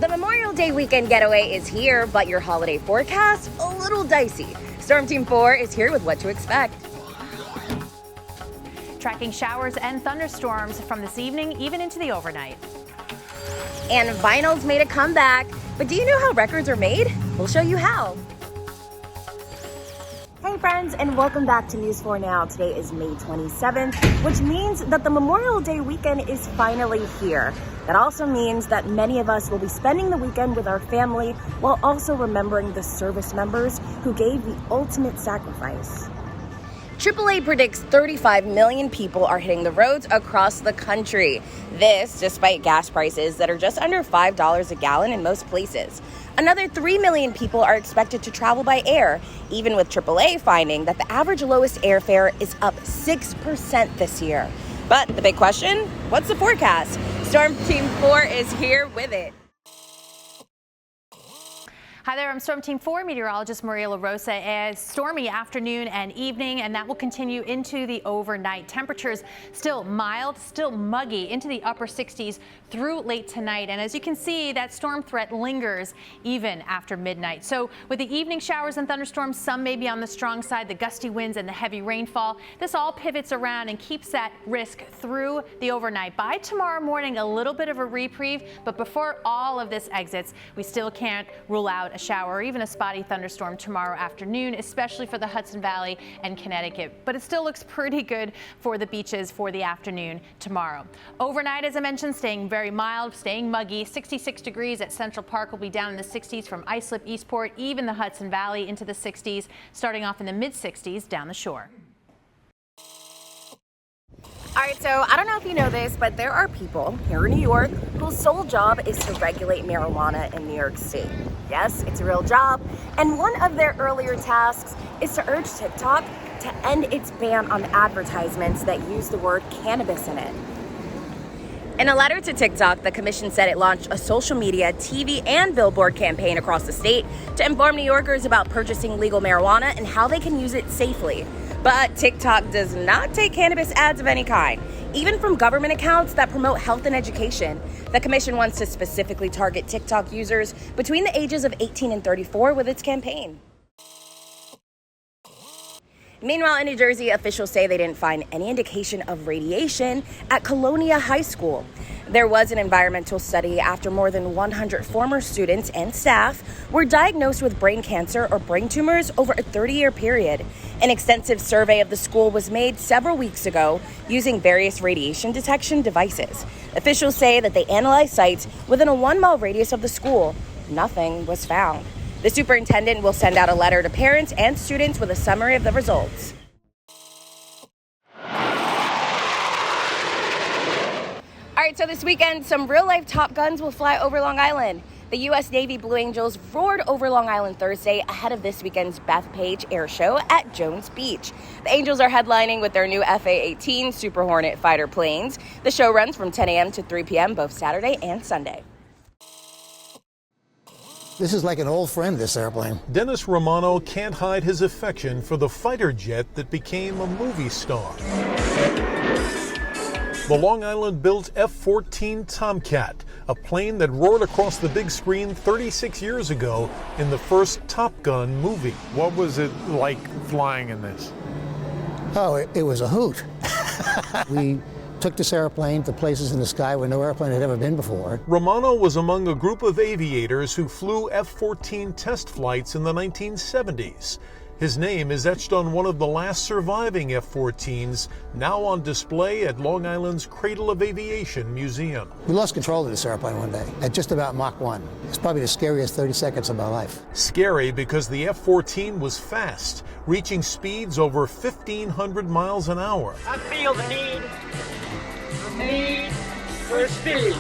The Memorial Day weekend getaway is here, but your holiday forecast, a little dicey. Storm Team 4 is here with what to expect. Tracking showers and thunderstorms from this evening, even into the overnight. And vinyl's made a comeback. But do you know how records are made? We'll show you how. Hey friends, and welcome back to News 4 Now. Today is May 27th, which means that the Memorial Day weekend is finally here. That also means that many of us will be spending the weekend with our family while also remembering the service members who gave the ultimate sacrifice. AAA predicts 35 million people are hitting the roads across the country. This despite gas prices that are just under $5 a gallon in most places. Another 3 million people are expected to travel by air, even with AAA finding that the average lowest airfare is up 6% this year. But the big question, what's the forecast? Storm Team 4 is here with it. Hi there, I'm Storm Team 4 meteorologist Maria LaRosa. A stormy afternoon and evening, and that will continue into the overnight. Temperatures still mild, still muggy into the upper 60s through late tonight. And as you can see, that storm threat lingers even after midnight. So with the evening showers and thunderstorms, some may be on the strong side, the gusty winds and the heavy rainfall. This all pivots around and keeps that risk through the overnight. By tomorrow morning, a little bit of a reprieve, but before all of this exits, we still can't rule out a shower or even a spotty thunderstorm tomorrow afternoon, especially for the Hudson Valley and Connecticut. But it still looks pretty good for the beaches for the afternoon tomorrow. Overnight, as I mentioned, staying very mild, staying muggy. 66 degrees at Central Park will be down in the 60s from Islip, Eastport, even the Hudson Valley into the 60s, starting off in the mid 60s down the shore. All right, so I don't know if you know this, but there are people here in New York whose sole job is to regulate marijuana in New York State. Yes, it's a real job. And one of their earlier tasks is to urge TikTok to end its ban on advertisements that use the word cannabis in it. In a letter to TikTok, the commission said it launched a social media, TV, and billboard campaign across the state to inform New Yorkers about purchasing legal marijuana and how they can use it safely. But TikTok does not take cannabis ads of any kind, even from government accounts that promote health and education. The commission wants to specifically target TikTok users between the ages of 18 and 34 with its campaign. Meanwhile, in New Jersey, officials say they didn't find any indication of radiation at Colonia High School. There was an environmental study after more than 100 former students and staff were diagnosed with brain cancer or brain tumors over a 30-year period. An extensive survey of the school was made several weeks ago using various radiation detection devices. Officials say that they analyzed sites within a 1-mile radius of the school. Nothing was found. The superintendent will send out a letter to parents and students with a summary of the results. All right, so this weekend, some real-life Top Guns will fly over Long Island. The U.S. Navy Blue Angels roared over Long Island Thursday ahead of this weekend's Bethpage Air Show at Jones Beach. The Angels are headlining with their new F-18 Super Hornet fighter planes. The show runs from 10 a.m. to 3 p.m. both Saturday and Sunday. This is like an old friend, this airplane. Dennis Romano can't hide his affection for the fighter jet that became a movie star. The Long Island-built F14 Tomcat, a plane that roared across the big screen 36 years ago in the first Top Gun movie. What was it like flying in this? Oh, it was a hoot. We took this airplane to places in the sky where no airplane had ever been before. Romano was among a group of aviators who flew F-14 test flights in the 1970s. His name is etched on one of the last surviving F-14s, now on display at Long Island's Cradle of Aviation Museum. We lost control of this airplane one day at just about Mach 1. It's probably the scariest 30 seconds of my life. Scary because the F-14 was fast, reaching speeds over 1,500 miles an hour. I feel the need for speed.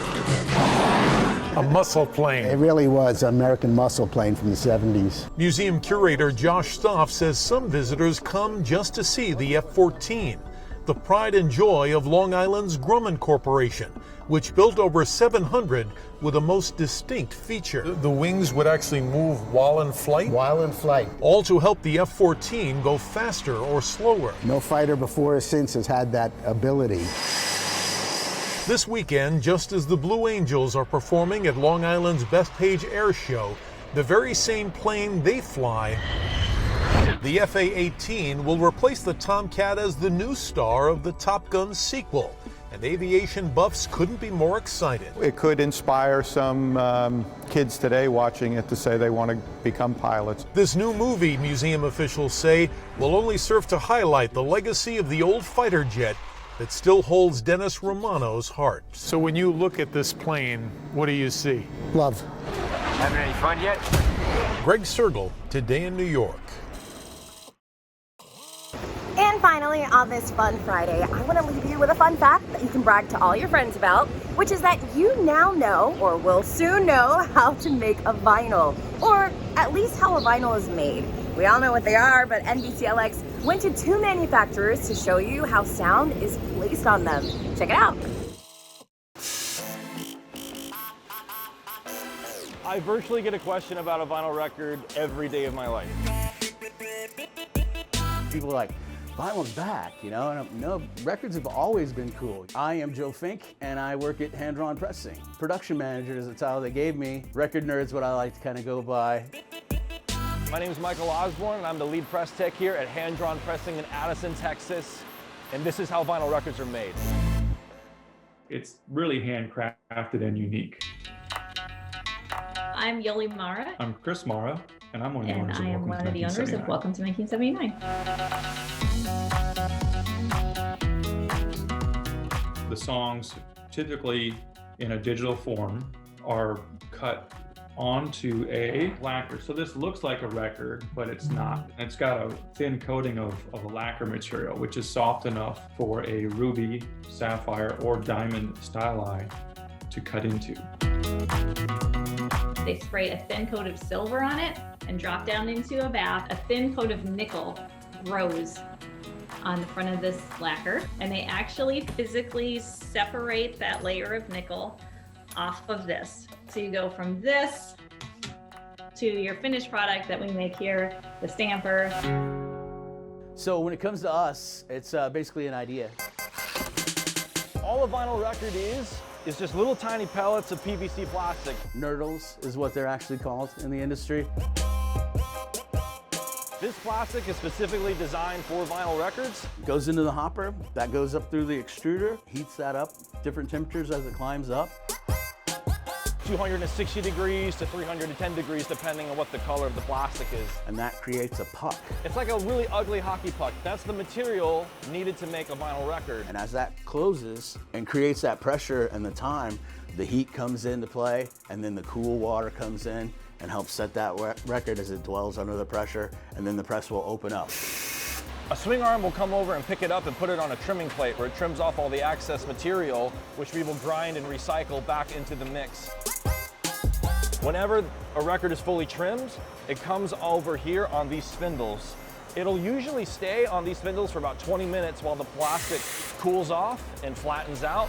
A muscle plane. It really was an American muscle plane from the 70s. Museum curator Josh Stoff says some visitors come just to see the F-14, the pride and joy of Long Island's Grumman Corporation, which built over 700 with a most distinct feature. The wings would actually move while in flight? While in flight. All to help the F-14 go faster or slower. No fighter before or since has had that ability. This weekend, just as the Blue Angels are performing at Long Island's Bethpage Air Show, the very same plane they fly, the F-18, will replace the Tomcat as the new star of the Top Gun sequel. And aviation buffs couldn't be more excited. It could inspire some kids today watching it to say they want to become pilots. This new movie, museum officials say, will only serve to highlight the legacy of the old fighter jet that still holds Dennis Romano's heart. So when you look at this plane, what do you see? Love. Having any fun yet? Greg Sergel, Today in New York. And finally, on this fun Friday, I want to leave you with a fun fact that you can brag to all your friends about, which is that you now know, or will soon know, how to make a vinyl, or at least how a vinyl is made. We all know what they are, but NBCLX went to 2 manufacturers to show you how sound is placed on them. Check it out. I virtually get a question about a vinyl record every day of my life. People are like, vinyl's back, you know? And no, records have always been cool. I am Joe Fink, and I work at Hand Drawn Pressing. Production manager is the title they gave me. Record nerd's what I like to kind of go by. My name is Michael Osborne, and I'm the lead press tech here at Hand Drawn Pressing in Addison, Texas. And this is how vinyl records are made. It's really handcrafted and unique. I'm Yoli Mara. I'm Chris Mara, and I'm one of the owners of I am one of the owners of Welcome to 1979. The songs, typically in a digital form, are cut onto a lacquer. So this looks like a record, but it's not. It's got a thin coating of a lacquer material, which is soft enough for a ruby, sapphire, or diamond style eye to cut into. They spray a thin coat of silver on it and drop down into a bath. A thin coat of nickel grows on the front of this lacquer, and they actually physically separate that layer of nickel off of this. So you go from this to your finished product that we make here, the stamper. So when it comes to us, it's basically an idea. All a vinyl record is just little tiny pellets of PVC plastic. Nurdles is what they're actually called in the industry. This plastic is specifically designed for vinyl records. Goes into the hopper, that goes up through the extruder, heats that up, different temperatures as it climbs up. 260 degrees to 310 degrees, depending on what the color of the plastic is. And that creates a puck. It's like a really ugly hockey puck. That's the material needed to make a vinyl record. And as that closes and creates that pressure and the time, the heat comes into play, and then the cool water comes in and helps set that record as it dwells under the pressure, and then the press will open up. A swing arm will come over and pick it up and put it on a trimming plate where it trims off all the excess material, which we will grind and recycle back into the mix. Whenever a record is fully trimmed, it comes over here on these spindles. It'll usually stay on these spindles for about 20 minutes while the plastic cools off and flattens out.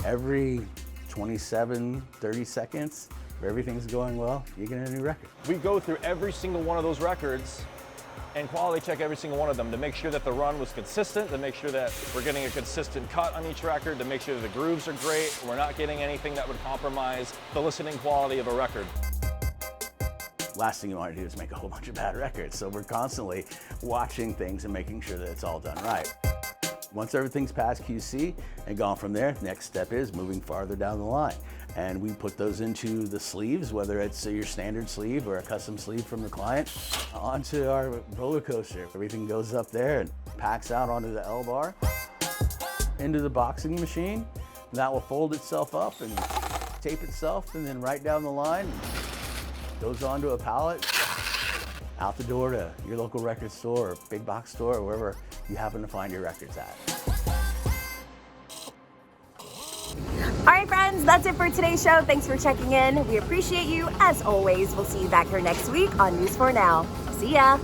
Every 27, 30 seconds, if everything's going well, you get a new record. We go through every single one of those records and quality check every single one of them to make sure that the run was consistent, to make sure that we're getting a consistent cut on each record, to make sure that the grooves are great, we're not getting anything that would compromise the listening quality of a record. Last thing you want to do is make a whole bunch of bad records, so we're constantly watching things and making sure that it's all done right. Once everything's past QC and gone from there, next step is moving farther down the line. And we put those into the sleeves, whether it's your standard sleeve or a custom sleeve from the client, onto our roller coaster. Everything goes up there and packs out onto the L-bar, into the boxing machine. That will fold itself up and tape itself, and then right down the line, goes onto a pallet, out the door to your local record store or big box store or wherever you happen to find your records at. All right, friends, that's it for today's show. Thanks for checking in. We appreciate you. As always, we'll see you back here next week on News 4 Now. See ya.